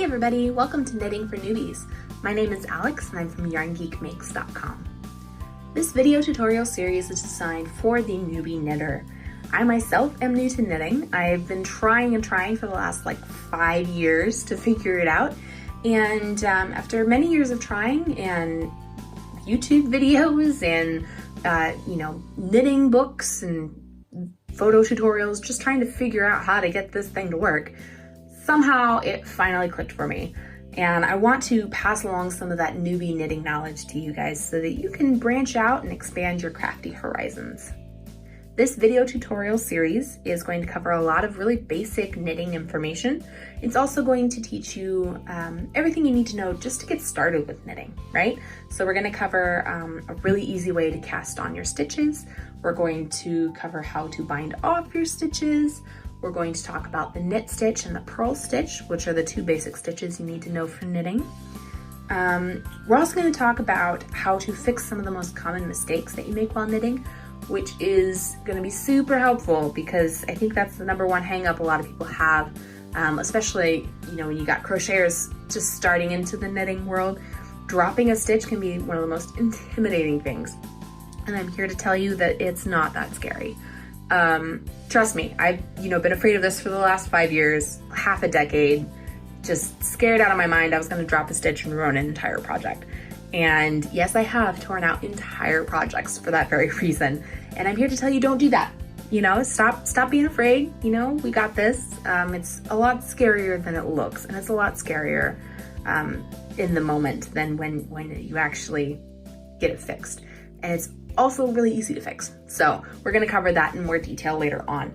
everybody, welcome to Knitting for Newbies. My name is Alex and I'm from yarngeekmakes.com. This video tutorial series is designed for the newbie knitter. I myself am new to knitting. I've been trying for the last 5 years to figure it out. And after many years of trying and YouTube videos and knitting books and photo tutorials, just trying to figure out how to get this thing to work, somehow it finally clicked for me. And I want to pass along some of that newbie knitting knowledge to you guys so that you can branch out and expand your crafty horizons. This video tutorial series is going to cover a lot of really basic knitting information. It's also going to teach you everything you need to know just to get started with knitting, right? So we're going to cover a really easy way to cast on your stitches. We're going to cover how to bind off your stitches. We're going to talk about the knit stitch and the purl stitch, which are the two basic stitches you need to know for knitting. We're also going to talk about how to fix some of the most common mistakes that you make while knitting, which is going to be super helpful because I think that's the number one hang up a lot of people have, especially when you got crocheters just starting into the knitting world. Dropping a stitch can be one of the most intimidating things, and I'm here to tell you that it's not that scary. Trust me, I've been afraid of this for the last 5 years, half a decade, just scared out of my mind I was going to drop a stitch and ruin an entire project. And yes, I have torn out entire projects for that very reason. And I'm here to tell you, don't do that. Stop being afraid. We got this. It's a lot scarier than it looks, and it's a lot scarier in the moment than when you actually get it fixed. And it's also really easy to fix. So we're going to cover that in more detail later on.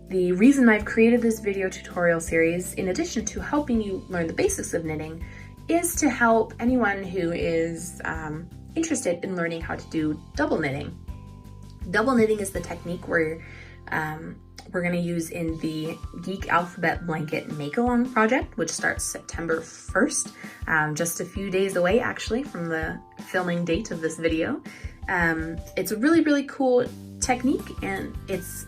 The reason I've created this video tutorial series, in addition to helping you learn the basics of knitting, is to help anyone who is interested in learning how to do double knitting. Double knitting is the technique we're going to use in the GEEK Alphabet Blanket Make-Along project, which starts September 1st, just a few days away actually from the filming date of this video. It's a really, really cool technique, and it's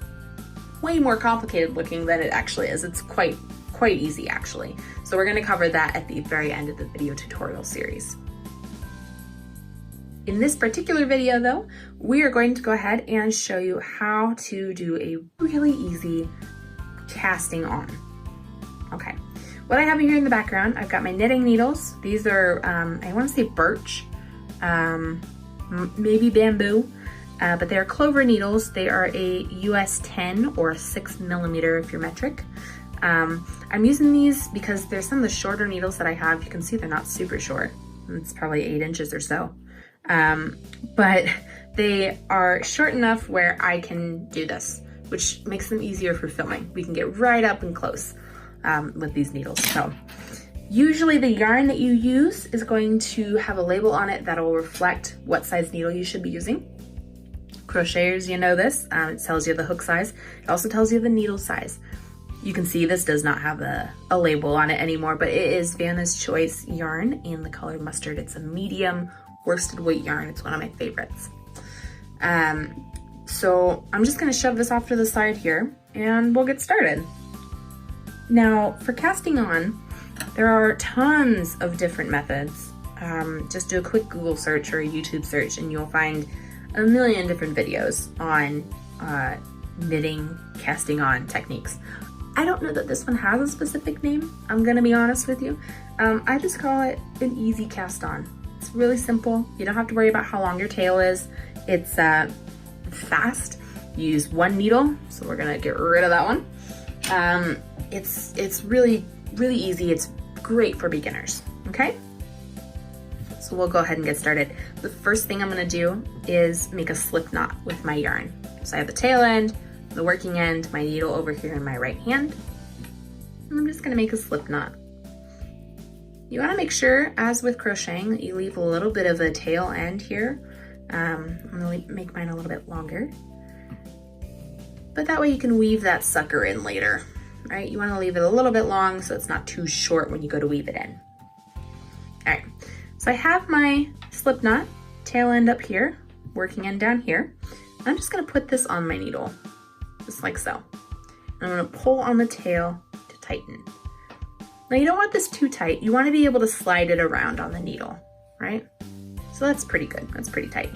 way more complicated looking than it actually is. It's quite easy actually. So we're going to cover that at the very end of the video tutorial series. In this particular video though, we are going to go ahead and show you how to do a really easy casting on. Okay, what I have here in the background, I've got my knitting needles. These are, I want to say birch, maybe bamboo, but they are clover needles. They are a US 10 or 6mm if you're metric. I'm using these because they're some of the shorter needles that I have. You can see they're not super short. It's probably 8 inches or so. But they are short enough where I can do this, which makes them easier for filming. We can get right up and close with these needles. So usually the yarn that you use is going to have a label on it that will reflect what size needle you should be using. Crocheters, you know this. It tells you the hook size. It also tells you the needle size. You can see this does not have a label on it anymore, but it is Vanna's Choice yarn in the color mustard. It's a medium worsted weight yarn. It's one of my favorites. So I'm just gonna shove this off to the side here and we'll get started. Now for casting on, there are tons of different methods. Just do a quick Google search or a YouTube search and you'll find a million different videos on knitting casting on techniques. I don't know that this one has a specific name, I'm gonna be honest with you. I just call it an easy cast on. It's really simple. You don't have to worry about how long your tail is. It's fast. You use one needle, so we're gonna get rid of that one. It's really, really easy. It's great for beginners, okay? So we'll go ahead and get started. The first thing I'm gonna do is make a slip knot with my yarn. So I have the tail end, the working end, my needle over here in my right hand, and I'm just gonna make a slip knot. You wanna make sure, as with crocheting, that you leave a little bit of a tail end here. I'm gonna make mine a little bit longer, but that way you can weave that sucker in later, right? You wanna leave it a little bit long so it's not too short when you go to weave it in. All right, so I have my slip knot, tail end up here, working end down here. I'm just gonna put this on my needle, just like so. And I'm gonna pull on the tail to tighten. Now you don't want this too tight. You want to be able to slide it around on the needle, right? So that's pretty good, that's pretty tight.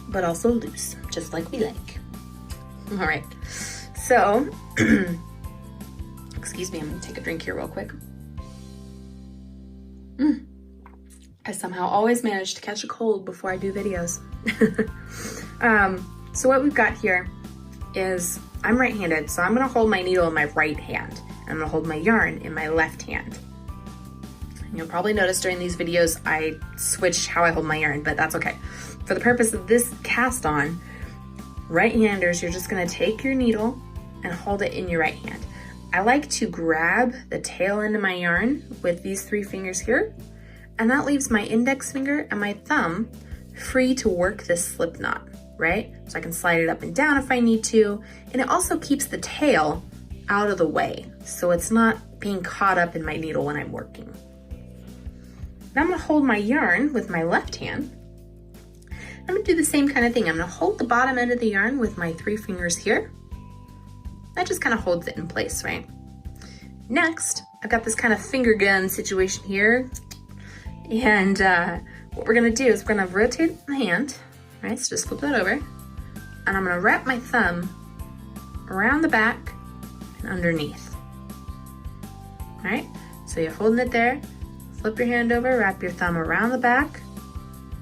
But also loose, just like we like. All right, so, excuse me, I'm gonna take a drink here real quick. I somehow always manage to catch a cold before I do videos. So what we've got here is, I'm right-handed, so I'm gonna hold my needle in my right hand, and I'm gonna hold my yarn in my left hand. You'll probably notice during these videos, I switch how I hold my yarn, but that's okay. For the purpose of this cast on, right-handers, you're just gonna take your needle and hold it in your right hand. I like to grab the tail end of my yarn with these 3 fingers here, and that leaves my index finger and my thumb free to work this slip knot, right? So I can slide it up and down if I need to, and it also keeps the tail out of the way, so it's not being caught up in my needle when I'm working. Now I'm gonna hold my yarn with my left hand. I'm gonna do the same kind of thing. I'm gonna hold the bottom end of the yarn with my 3 fingers here. That just kind of holds it in place, right? Next, I've got this kind of finger gun situation here. And what we're gonna do is we're gonna rotate the hand, right? So just flip that over. And I'm gonna wrap my thumb around the back and underneath. All right, so you're holding it there. Flip your hand over, wrap your thumb around the back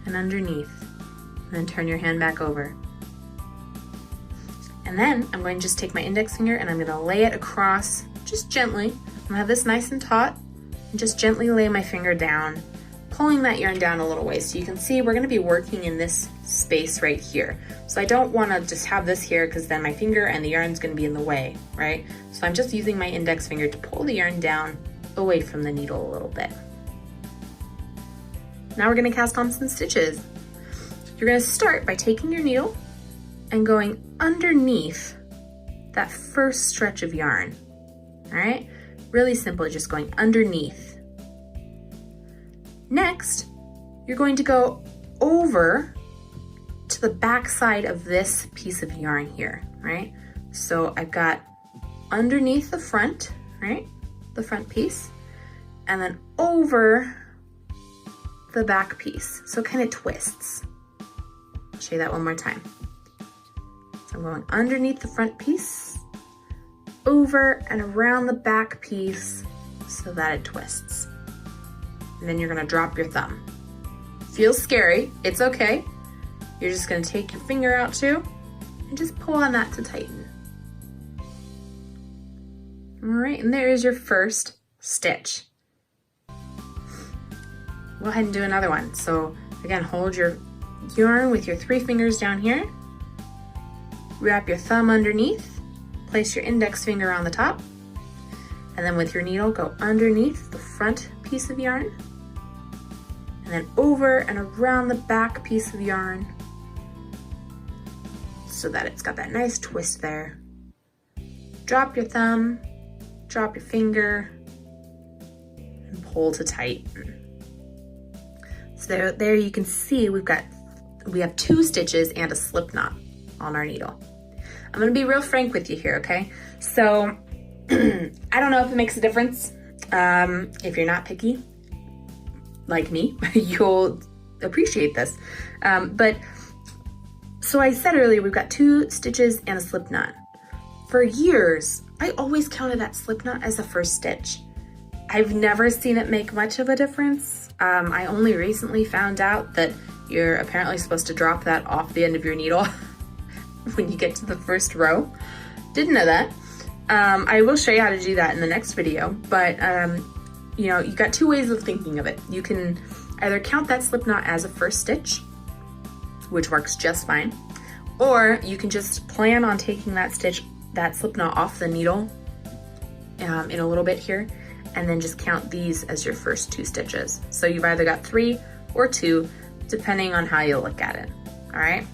and underneath, and then turn your hand back over. And then I'm going to just take my index finger and I'm gonna lay it across, just gently. I'm gonna have this nice and taut, and just gently lay my finger down, pulling that yarn down a little way. So you can see we're gonna be working in this space right here. So I don't wanna just have this here because then my finger and the yarn's gonna be in the way, right? So I'm just using my index finger to pull the yarn down away from the needle a little bit. Now we're gonna cast on some stitches. You're gonna start by taking your needle and going underneath that first stretch of yarn, all right? Really simple, just going underneath. Next, you're going to go over to the back side of this piece of yarn here, right? So I've got underneath the front, right? The front piece, and then over the back piece. So it kind of twists. I'll show you that one more time. So I'm going underneath the front piece, over and around the back piece so that it twists. And then you're gonna drop your thumb. Feels scary, it's okay. You're just gonna take your finger out too and just pull on that to tighten. All right, and there is your first stitch. Go ahead and do another one. So again, hold your yarn with your 3 fingers down here, wrap your thumb underneath, place your index finger on the top, and then with your needle, go underneath the front piece of yarn, and then over and around the back piece of yarn so that it's got that nice twist there. Drop your thumb, drop your finger, and pull to tighten. So there you can see we have 2 stitches and a slip knot on our needle. I'm gonna be real frank with you here, okay? So I don't know if it makes a difference. If you're not picky, like me, you'll appreciate this. But so I said earlier, we've got 2 stitches and a slip knot. For years, I always counted that slip knot as the first stitch. I've never seen it make much of a difference. I only recently found out that you're apparently supposed to drop that off the end of your needle when you get to the first row. Didn't know that. I will show you how to do that in the next video, but you know, you've got 2 ways of thinking of it. You can either count that slip knot as a first stitch, which works just fine, or you can just plan on taking that slip knot off the needle in a little bit here, and then just count these as your first 2 stitches. So you've either got 3 or 2, depending on how you look at it, all right?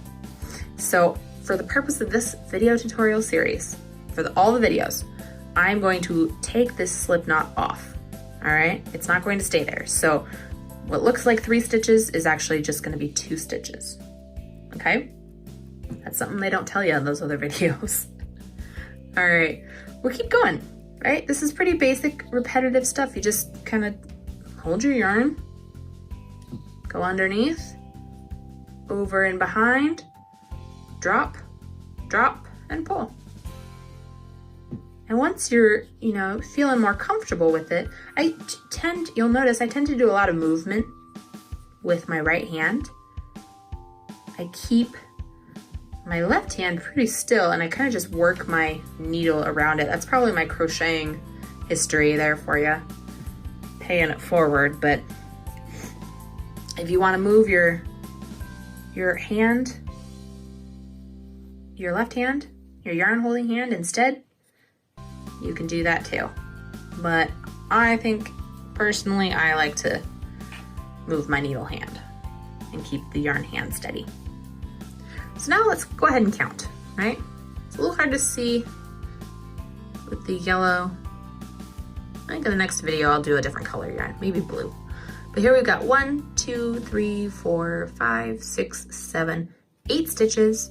So for the purpose of this video tutorial series, for all the videos, I'm going to take this slip knot off, all right? It's not going to stay there. So what looks like 3 stitches is actually just gonna be 2 stitches, okay? That's something they don't tell you in those other videos. All right, we'll keep going. right? This is pretty basic, repetitive stuff. You just kind of hold your yarn, go underneath, over and behind, drop, drop, and pull. And once you're, feeling more comfortable with it, you'll notice I tend to do a lot of movement with my right hand. I keep my left hand pretty still and I kind of just work my needle around it. That's probably my crocheting history there for you, paying it forward. But if you want to move your hand, your left hand, your yarn holding hand instead, you can do that too. But I think personally I like to move my needle hand and keep the yarn hand steady. So now let's go ahead and count, right? It's a little hard to see with the yellow. I think in the next video I'll do a different color yarn, maybe blue. But here we've got 1, 2, 3, 4, 5, 6, 7, 8 stitches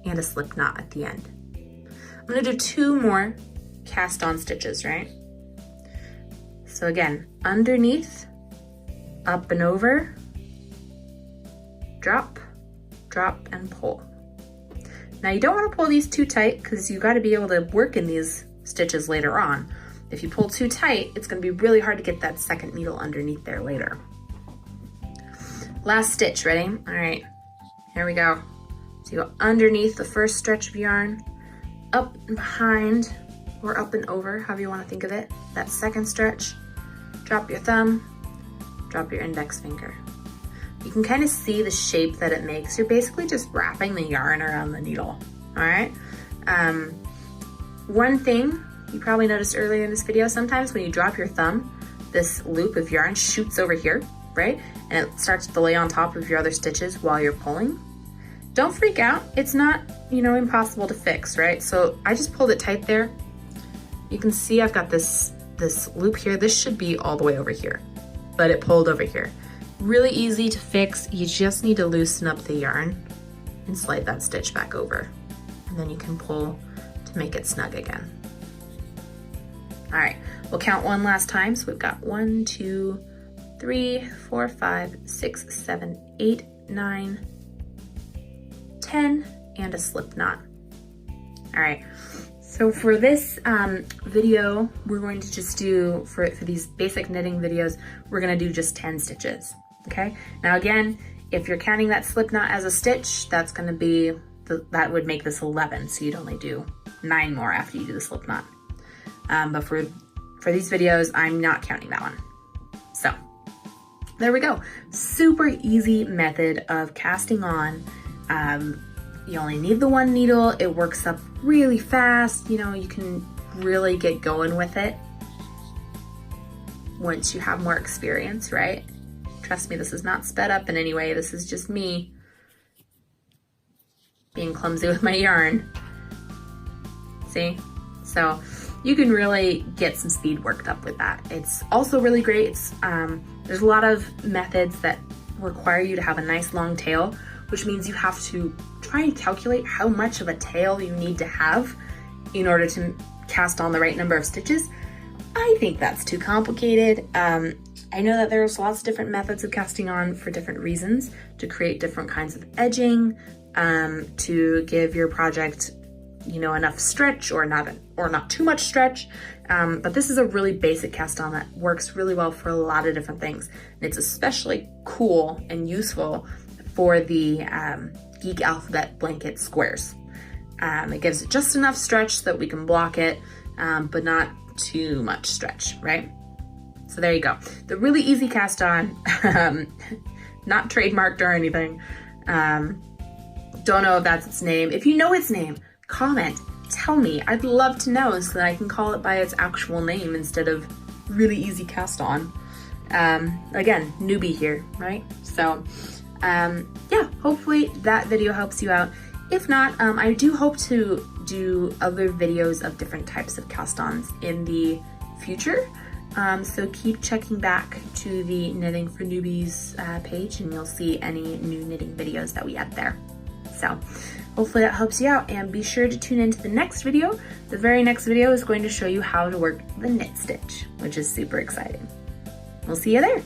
and a slip knot at the end. I'm gonna do 2 more cast on stitches, right? So again, underneath, up and over, drop, drop, and pull. Now you don't want to pull these too tight because you got to be able to work in these stitches later on. If you pull too tight, it's going to be really hard to get that second needle underneath there later. Last stitch, ready? All right, here we go. So you go underneath the first stretch of yarn, up and behind, or up and over, however you want to think of it. That second stretch, drop your thumb, drop your index finger. You can kind of see the shape that it makes. You're basically just wrapping the yarn around the needle, all right? One thing you probably noticed earlier in this video, sometimes when you drop your thumb, this loop of yarn shoots over here, right? And it starts to lay on top of your other stitches while you're pulling. Don't freak out. It's not, impossible to fix, right? So I just pulled it tight there. You can see I've got this loop here. This should be all the way over here, but it pulled over here. Really easy to fix. You just need to loosen up the yarn and slide that stitch back over. And then you can pull to make it snug again. All right, we'll count one last time. So we've got 1, 2, 3, 4, 5, 6, 7, 8, 9, 10, and a slip knot. All right, so for this video, we're going to just do, for these basic knitting videos, we're gonna do just 10 stitches, okay? Now again, if you're counting that slip knot as a stitch, that's gonna be, that would make this 11, so you'd only do 9 more after you do the slip knot. But for these videos, I'm not counting that one. So, there we go. Super easy method of casting on. You only need the one needle. It works up really fast. You can really get going with it once you have more experience, right? Trust me, this is not sped up in any way. This is just me being clumsy with my yarn. See? So you can really get some speed worked up with that. It's also really great. There's a lot of methods that require you to have a nice long tail, which means you have to try and calculate how much of a tail you need to have in order to cast on the right number of stitches. I think that's too complicated. I know that there's lots of different methods of casting on for different reasons, to create different kinds of edging, to give your project, enough stretch or not too much stretch. But this is a really basic cast on that works really well for a lot of different things. And it's especially cool and useful for the GEEK alphabet blanket squares. It gives it just enough stretch so that we can block it, but not too much stretch, right? So there you go. The really easy cast on, not trademarked or anything. Don't know if that's its name. If you know its name, comment, tell me. I'd love to know so that I can call it by its actual name instead of really easy cast on. Again, newbie here, right? So yeah, hopefully that video helps you out. If not, I do hope to do other videos of different types of cast-ons in the future. So keep checking back to the Knitting for Newbies page and you'll see any new knitting videos that we add there. So hopefully that helps you out, and be sure to tune into the next video. The very next video is going to show you how to work the knit stitch, which is super exciting. We'll see you there.